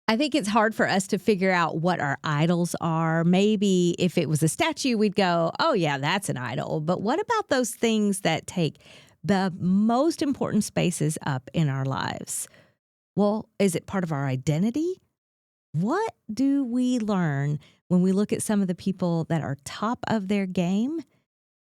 I think it's hard for us to figure out what our idols are. Maybe if it was a statue, we'd go, oh, yeah, that's an idol. But what about those things that take the most important spaces up in our lives? Well, is it part of our identity? What do we learn when we look at some of the people that are top of their game?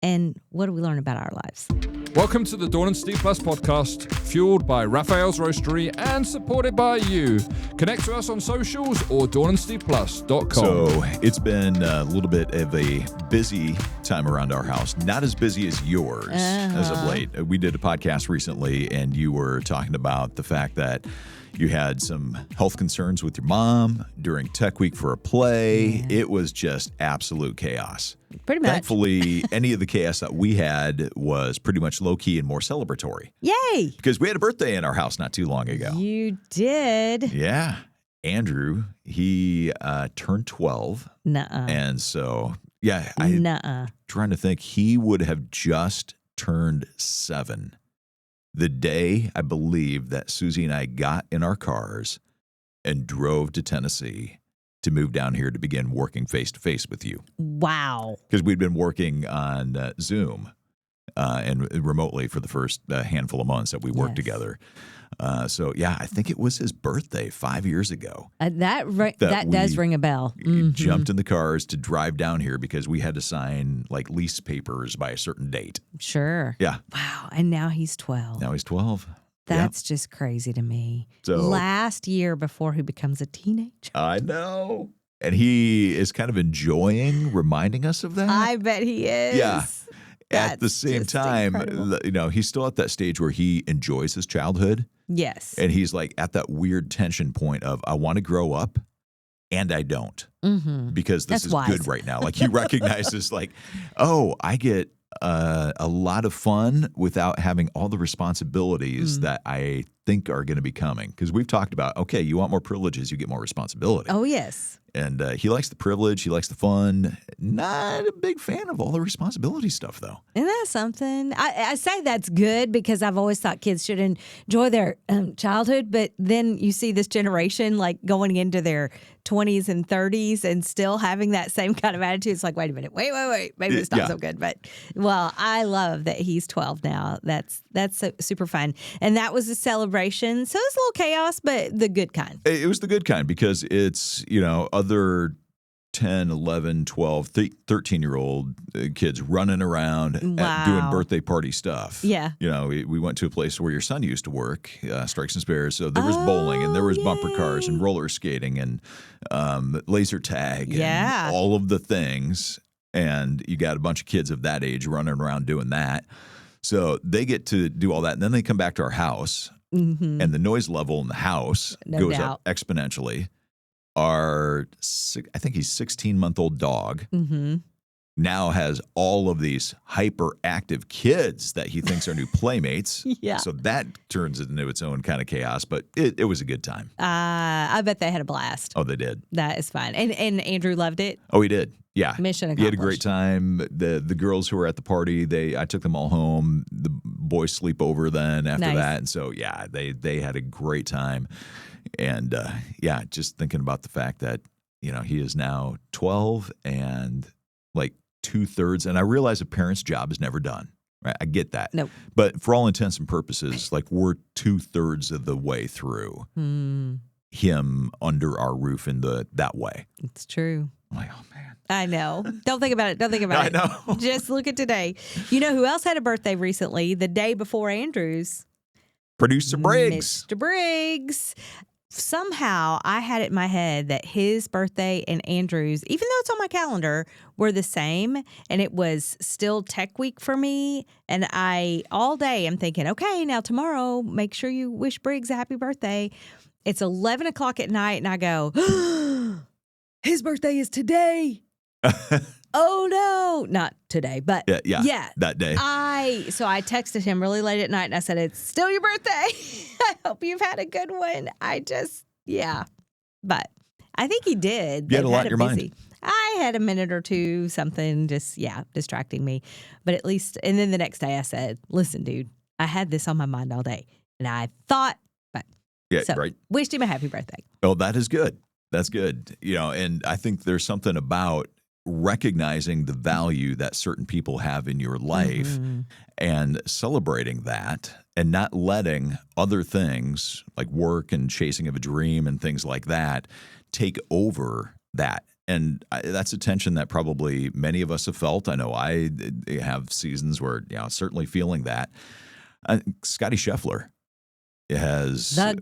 And what do we learn about our lives? Welcome to the Dawn and Steve Plus podcast, fueled by Raphael's Roastery and supported by you. Connect to us on socials or dawnandsteveplus.com. So it's been a little bit of a busy time around our house. Not as busy as yours as of late. We did a podcast recently and you were talking about the fact that you had some health concerns with your mom during Tech Week for a play. Yeah. It was just absolute chaos. Pretty much. Thankfully, any of the chaos that we had was pretty much low-key and more celebratory. Yay! Because we had a birthday in our house not too long ago. You did. Yeah. Andrew, he turned 12. Nuh-uh. And so, yeah. Trying to think, he would have just turned 7. The day, I believe, that Susie and I got in our cars and drove to Tennessee to move down here to begin working face-to-face with you. Wow. Because we'd been working on Zoom and remotely for the first handful of months that we worked together. So, yeah, I think it was his birthday 5 years ago. That does ring a bell. Mm-hmm. Jumped in the cars to drive down here because we had to sign like lease papers by a certain date. Sure. Yeah. Wow. And now he's 12. Now he's 12. That's just crazy to me. So, last year before he becomes a teenager. I know. And he is kind of enjoying reminding us of that. I bet he is. Yeah. At the same time, incredible. He's still at that stage where he enjoys his childhood. Yes. And he's like at that weird tension point of, I want to grow up and I don't. Mm-hmm. Because this That's is wise. good right now. Like he recognizes like, oh, I get a lot of fun without having all the responsibilities that I think are going to be coming. Because we've talked about, okay, you want more privileges, you get more responsibility. Oh, yes. And he likes the privilege. He likes the fun. Not a big fan of all the responsibility stuff, though. Isn't that something? I say that's good because I've always thought kids should enjoy their childhood. But then you see this generation like going into their 20s and 30s and still having that same kind of attitude. It's like, wait a minute. Wait. Maybe it's not so good. But, well, I love that he's 12 now. That's super fun. And that was a celebration. So it's a little chaos, but the good kind. It was the good kind because it's, other 10, 11, 12, 13-year-old kids running around doing birthday party stuff. Yeah. We went to a place where your son used to work, Strikes and Spares. So there was bowling and there was bumper cars and roller skating and laser tag and all of the things. And you got a bunch of kids of that age running around doing that. So they get to do all that. And then they come back to our house and the noise level in the house goes up exponentially. I think he's 16-month-old dog now has all of these hyperactive kids that he thinks are new playmates. Yeah. So that turns it into its own kind of chaos, but it was a good time. I bet they had a blast. Oh, they did. That is fun. And Andrew loved it. Oh, he did. Yeah. Mission accomplished. He had a great time. The girls who were at the party, I took them all home. The boys sleep over then after that. And so, yeah, they had a great time. And, just thinking about the fact that, he is now 12 and like 2/3. And I realize a parent's job is never done. Right? I get that. Nope. But for all intents and purposes, like we're 2/3 of the way through him under our roof in that way. It's true. I'm like, oh, man. I know. Don't think about it. I know. Just look at today. You know who else had a birthday recently? The day before Andrew's. Producer Briggs. Mr. Briggs. Somehow I had it in my head that his birthday and Andrew's, even though it's on my calendar, were the same. And it was still Tech Week for me. And all day I'm thinking, okay, now tomorrow, make sure you wish Briggs a happy birthday. It's 11 o'clock at night and I go, his birthday is today. Oh, no. Not today, but yeah that day. So I texted him really late at night and I said, it's still your birthday. I hope you've had a good one. But I think he did. You had a lot in your mind. I had a minute or two, something just, distracting me. But at least, and then the next day I said, listen, dude, I had this on my mind all day. And I thought, but Yeah, So, right. wished him a happy birthday. Oh, that is good. That's good. And I think there's something about recognizing the value that certain people have in your life and celebrating that and not letting other things like work and chasing of a dream and things like that take over that. And that's a tension that probably many of us have felt. I know I have seasons where, certainly feeling that. Scottie Scheffler has The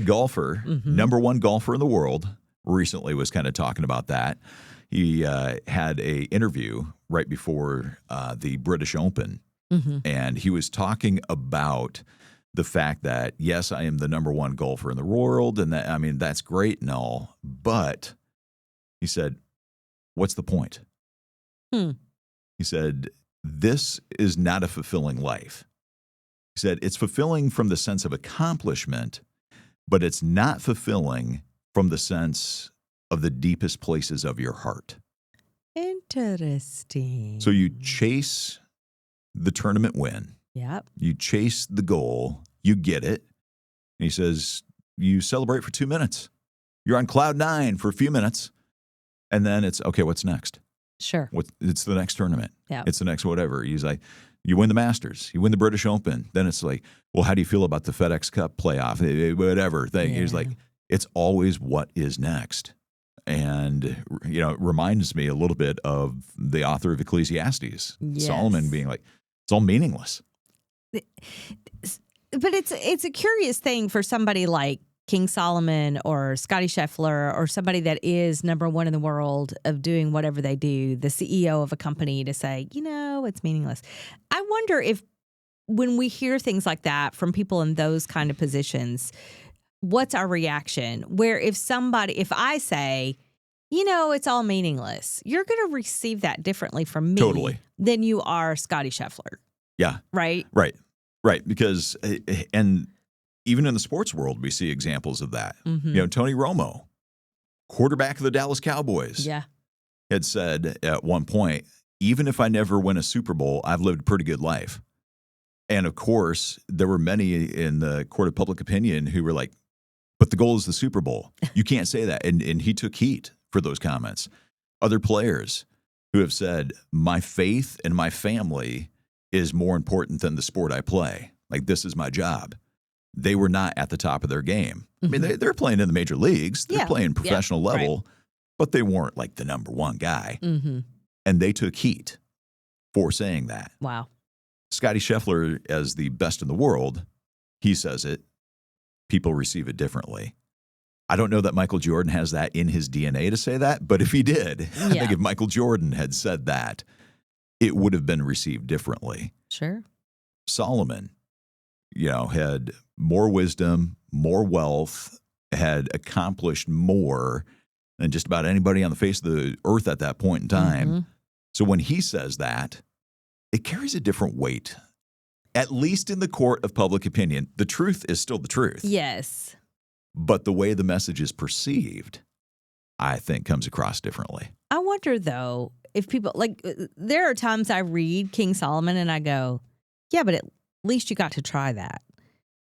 golfer? Number one golfer in the world, recently was kind of talking about that. He had a interview right before the British Open, and he was talking about the fact that, yes, I am the number one golfer in the world, and that's great and all, but he said, what's the point? He said, this is not a fulfilling life. He said, it's fulfilling from the sense of accomplishment, but it's not fulfilling from the sense of the deepest places of your heart. Interesting. So you chase the tournament win. Yep. You chase the goal. You get it. And he says, you celebrate for 2 minutes. You're on cloud 9 for a few minutes. And then it's, okay, what's next? Sure. It's the next tournament. Yeah. It's the next whatever. He's like, you win the Masters. You win the British Open. Then it's like, well, how do you feel about the FedEx Cup playoff? Whatever thing. Yeah. He's like, it's always what is next. And, it reminds me a little bit of the author of Ecclesiastes, Yes. Solomon, being like, it's all meaningless. But it's a curious thing for somebody like King Solomon or Scottie Scheffler or somebody that is number one in the world of doing whatever they do, the CEO of a company, to say, it's meaningless. I wonder if when we hear things like that from people in those kind of positions, what's our reaction? Where if I say, it's all meaningless, you're going to receive that differently from me Totally. than you are Scottie Scheffler. Yeah. Right? Right. Because, and even in the sports world, we see examples of that. Tony Romo, quarterback of the Dallas Cowboys, had said at one point, even if I never win a Super Bowl, I've lived a pretty good life. And of course, there were many in the court of public opinion who were like, but the goal is the Super Bowl. You can't say that. And he took heat for those comments. Other players who have said, my faith and my family is more important than the sport I play. Like, this is my job. They were not at the top of their game. I mean, they're playing in the major leagues. They're playing professional level, but they weren't like the number one guy. And they took heat for saying that. Wow. Scottie Scheffler, as the best in the world, he says it. People receive it differently. I don't know that Michael Jordan has that in his DNA to say that, but if he did, I think if Michael Jordan had said that, it would have been received differently. Sure. Solomon, had more wisdom, more wealth, had accomplished more than just about anybody on the face of the earth at that point in time. So when he says that, it carries a different weight, at least in the court of public opinion. The truth is still the truth. Yes. But the way the message is perceived, I think, comes across differently. I wonder, though, if people, there are times I read King Solomon and I go, yeah, but at least you got to try that.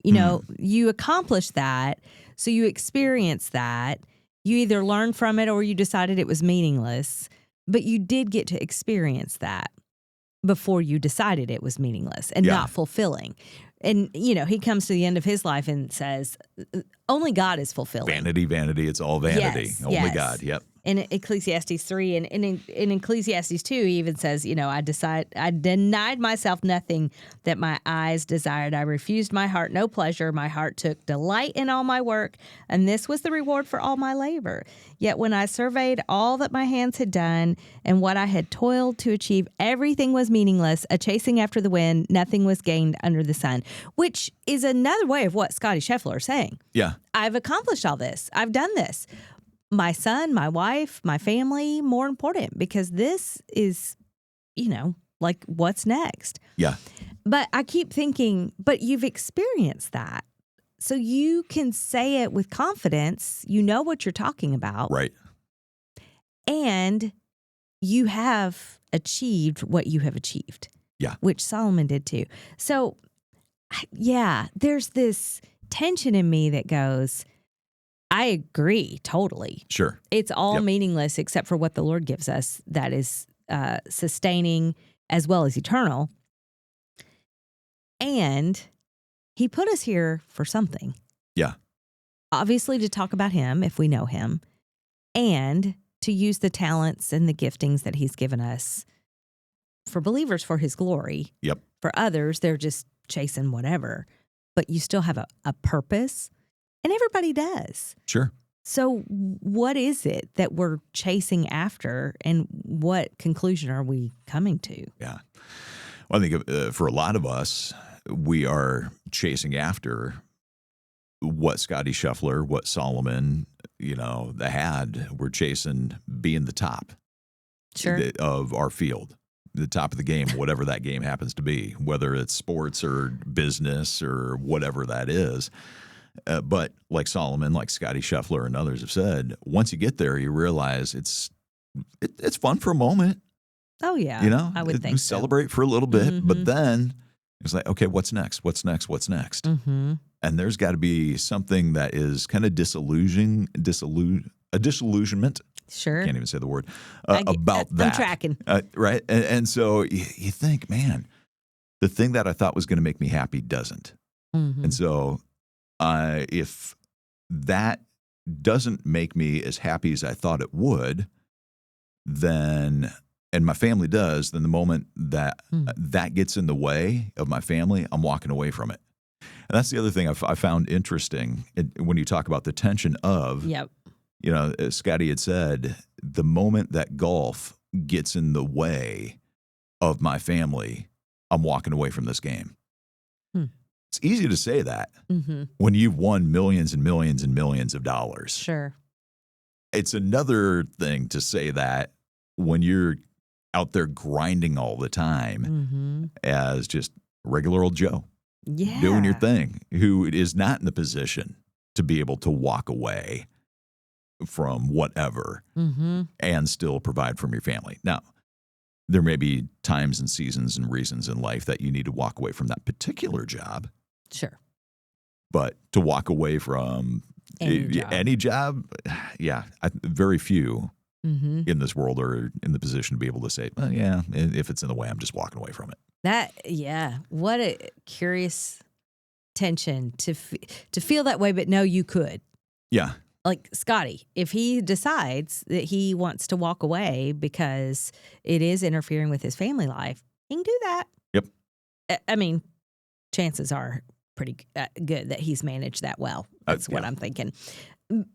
You accomplished that, so you experienced that. You either learned from it or you decided it was meaningless, but you did get to experience that before you decided it was meaningless and not fulfilling. And, he comes to the end of his life and says, only God is fulfilling. Vanity, vanity, it's all vanity. Yes, only yes. God, yep. In Ecclesiastes 3 and in Ecclesiastes 2, he even says, I denied myself nothing that my eyes desired. I refused my heart no pleasure. My heart took delight in all my work, and this was the reward for all my labor. Yet when I surveyed all that my hands had done and what I had toiled to achieve, everything was meaningless, a chasing after the wind, nothing was gained under the sun, which is another way of what Scottie Scheffler is saying. Yeah. I've accomplished all this. I've done this. My son, my wife, my family, more important, because this is, what's next? Yeah. But I keep thinking, but you've experienced that. So you can say it with confidence. You know what you're talking about. Right. And you have achieved what you have achieved. Yeah. Which Solomon did too. So, there's this tension in me that goes, I agree totally. Sure. It's all Yep. meaningless except for what the Lord gives us that is sustaining as well as eternal. And he put us here for something. Yeah. Obviously to talk about him if we know him, and to use the talents and the giftings that he's given us for believers for his glory. Yep. For others, they're just chasing whatever. But you still have a purpose, and everybody does. Sure. So what is it that we're chasing after, and what conclusion are we coming to? Yeah. Well, I think for a lot of us, we are chasing after what Scottie Scheffler, what Solomon, they had. We're chasing being the top of our field, the top of the game, whatever that game happens to be, whether it's sports or business or whatever that is. But like Solomon, like Scottie Scheffler and others have said, once you get there, you realize it's fun for a moment. Oh, yeah. I would think so. Celebrate for a little bit, but then it's like, okay, what's next? What's next? What's next? Mm-hmm. And there's got to be something that is kind of disillusionment. Sure. Can't even say the word about that. I'm tracking. Right. And so you think, man, the thing that I thought was going to make me happy doesn't. Mm-hmm. And so if that doesn't make me as happy as I thought it would, then, and my family does, then the moment that that gets in the way of my family, I'm walking away from it. And that's the other thing I found interesting when you talk about the tension of, Scottie had said, the moment that golf gets in the way of my family, I'm walking away from this game. It's easy to say that when you've won millions and millions and millions of dollars. Sure. It's another thing to say that when you're out there grinding all the time as just regular old Joe. Yeah. Doing your thing, who is not in the position to be able to walk away from whatever and still provide for your family. Now, there may be times and seasons and reasons in life that you need to walk away from that particular job. Sure. But to walk away from any job, very few in this world are in the position to be able to say, well, yeah, if it's in the way, I'm just walking away from it. What a curious tension to feel that way, but no, you could. Yeah. Like Scottie, if he decides that he wants to walk away because it is interfering with his family life, he can do that. Yep. I mean, chances are pretty good that he's managed that well. That's what I'm thinking.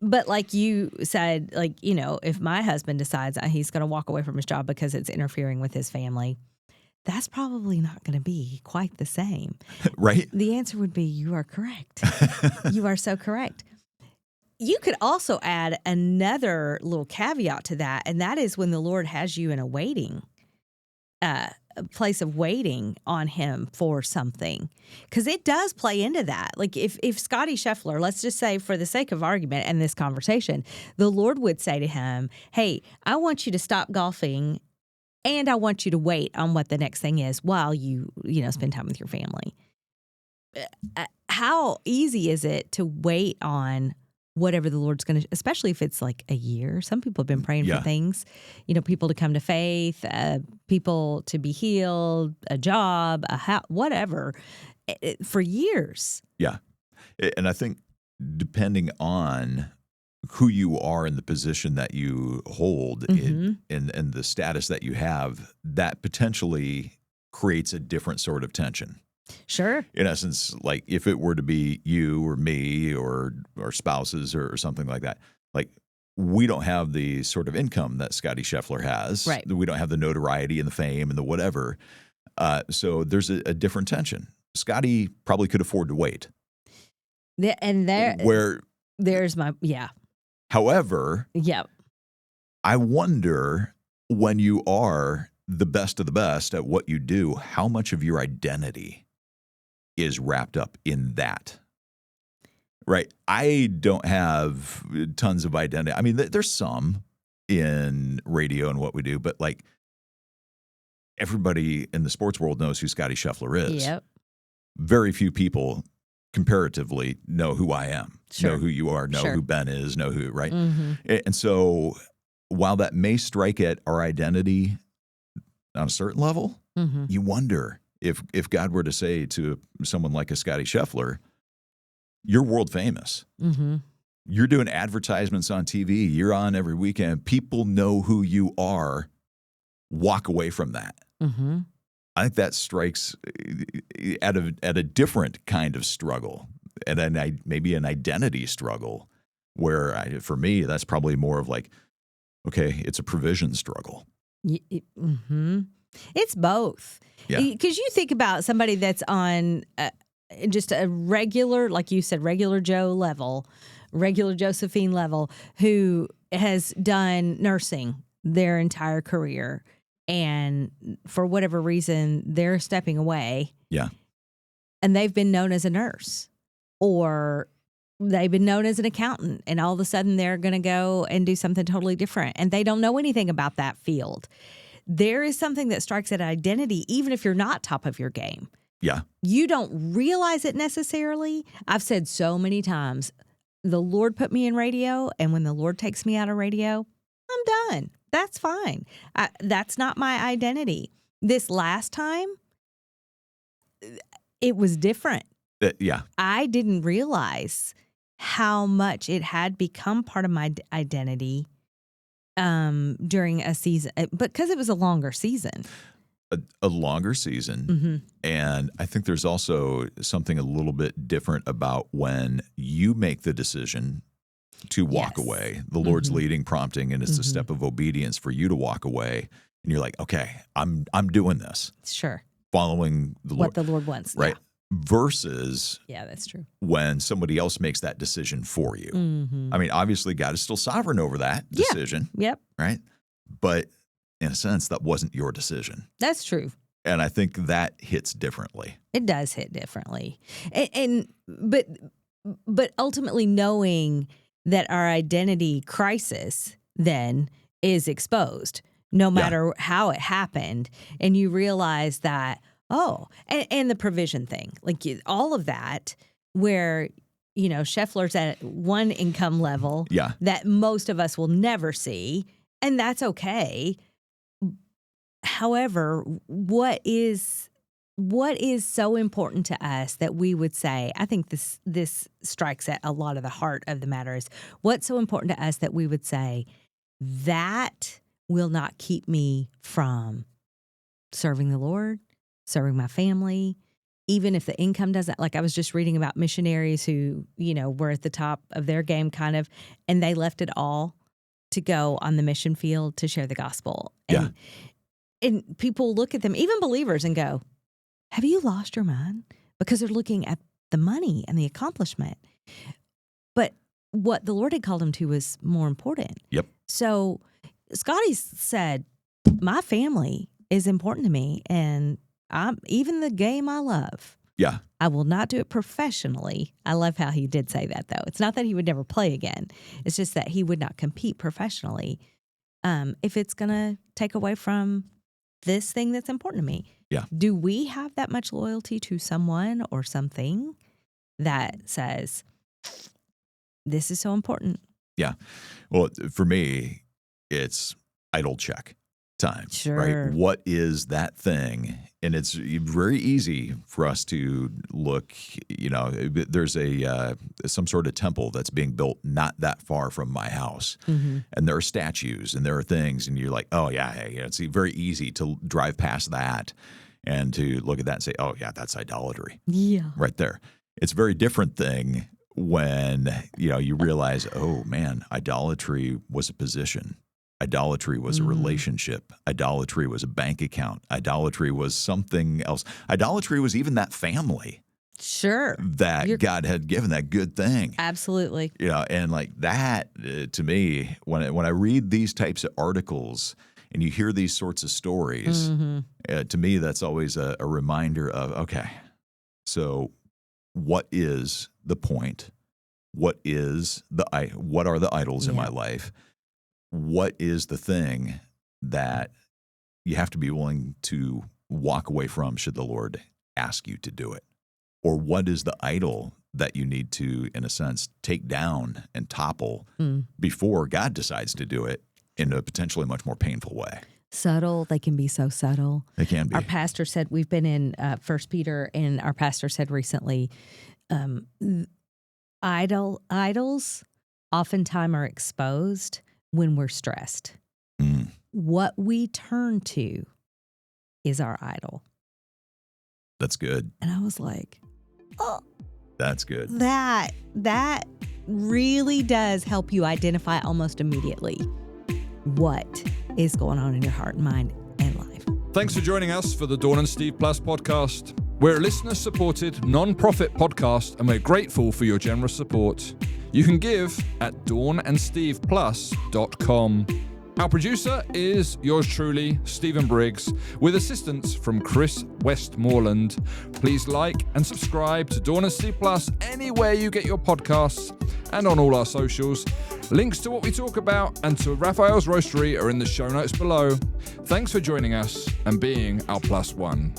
But like you said, if my husband decides that he's going to walk away from his job because it's interfering with his family, that's probably not going to be quite the same. Right? The answer would be, you are correct. You are so correct. You could also add another little caveat to that, and that is when the Lord has you in a waiting, a place of waiting on him for something. Because it does play into that. Like if Scottie Scheffler, let's just say for the sake of argument and this conversation, the Lord would say to him, hey, I want you to stop golfing and I want you to wait on what the next thing is while you spend time with your family. How easy is it to wait on whatever the Lord's going to, especially if it's like a year? Some people have been praying for things, people to come to faith, people to be healed, a job, a house, whatever, for years. Yeah. And I think depending on who you are in the position that you hold and the status that you have, that potentially creates a different sort of tension. Sure. In essence, like if it were to be you or me or spouses or something like that, like we don't have the sort of income that Scottie Scheffler has. Right. We don't have the notoriety and the fame and the whatever. So there's a different tension. Scottie probably could afford to wait. There's my, However, I wonder when you are the best of the best at what you do, how much of your identity is wrapped up in that. Right. I don't have tons of identity. I mean, there's some in radio and what we do, but like everybody in the sports world knows who Scottie Scheffler is. Yep. Very few people comparatively know who I am, know who you are, know who Ben is, know who, right? And so while that may strike at our identity on a certain level, you wonder if God were to say to someone like a Scottie Scheffler, you're world famous. You're doing advertisements on TV. You're on every weekend. People know who you are. Walk away from that. I think that strikes at a different kind of struggle, and maybe an identity struggle, where for me that's probably more of like, okay, it's a provision struggle. It's both. Yeah, because you think about somebody that's on just a regular, like you said, regular Joe level, regular Josephine level, who has done nursing their entire career. And for whatever reason, they're stepping away. Yeah. And they've been known as a nurse, or they've been known as an accountant. And all of a sudden they're going to go and do something totally different. And they don't know anything about that field. There is something that strikes at identity, even if you're not top of your game. Yeah. You don't realize it necessarily. I've said so many times, the Lord put me in radio. And when the Lord takes me out of radio, I'm done. That's fine. That's not my identity. This last time, it was different. Yeah. I didn't realize how much it had become part of my identity during a season, because it was a longer season. A longer season. And I think there's also something a little bit different about when you make the decision to walk away. The Lord's leading, prompting, and it's a step of obedience for you to walk away. And you're like, okay, I'm doing this. Sure. Following the Lord. What the Lord wants. Right. Versus that's true. when somebody else makes that decision for you. I mean, obviously God is still sovereign over that decision. Yep. Right. But in a sense, that wasn't your decision. That's true. And I think that hits differently. It does hit differently. But ultimately knowing that our identity crisis then is exposed, no matter how it happened. And you realize that, and the provision thing, like all of that, where, Scheffler's at one income level that most of us will never see, and that's okay. However, what is so important to us that we would say, I think this strikes at a lot of the heart of the matter, is what's so important to us that we would say, that will not keep me from serving the Lord, serving my family, even if the income doesn't. Like I was just reading about missionaries who, were at the top of their game kind of, and they left it all to go on the mission field to share the gospel. And people look at them, even believers, and go, have you lost your mind? Because they're looking at the money and the accomplishment. But what the Lord had called them to was more important. Yep. So Scottie said, my family is important to me, and even the game I love. Yeah. I will not do it professionally. I love how he did say that, though. It's not that he would never play again. It's just that he would not compete professionally if it's going to take away from this thing that's important to me. Yeah. Do we have that much loyalty to someone or something that says, this is so important? Yeah. Well, for me, it's idol check time. Sure. Right? What is that thing? And it's very easy for us to look, there's some sort of temple that's being built not that far from my house. And there are statues and there are things, and you're like, oh yeah, it's very easy to drive past that and to look at that and say, oh yeah, that's idolatry. Yeah. Right there. It's a very different thing when, you realize, oh man, idolatry was a position. Idolatry was a relationship. Idolatry was a bank account. Idolatry was something else. Idolatry was even that family. Sure. That God had given, that good thing. Absolutely. And like that, to me, when I read these types of articles and you hear these sorts of stories, to me, that's always a reminder of, okay, so what is the point? What are the idols in my life? What is the thing that you have to be willing to walk away from should the Lord ask you to do it? Or what is the idol that you need to, in a sense, take down and topple before God decides to do it in a potentially much more painful way. Subtle. They can be so subtle. They can be. Our pastor said, we've been in 1 Peter, and our pastor said recently, idols oftentimes are exposed when we're stressed. What we turn to is our idol. That's good. And I was like, oh, that's good. That really does help you identify almost immediately what is going on in your heart and mind and life. Thanks for joining us for the Dawn and Steve Plus podcast. We're a listener-supported, non-profit podcast, and we're grateful for your generous support. You can give at dawnandsteveplus.com. Our producer is yours truly, Stephen Briggs, with assistance from Chris Westmoreland. Please like and subscribe to Dawn and Steve Plus anywhere you get your podcasts and on all our socials. Links to what we talk about and to Raphael's Roastery are in the show notes below. Thanks for joining us and being our plus one.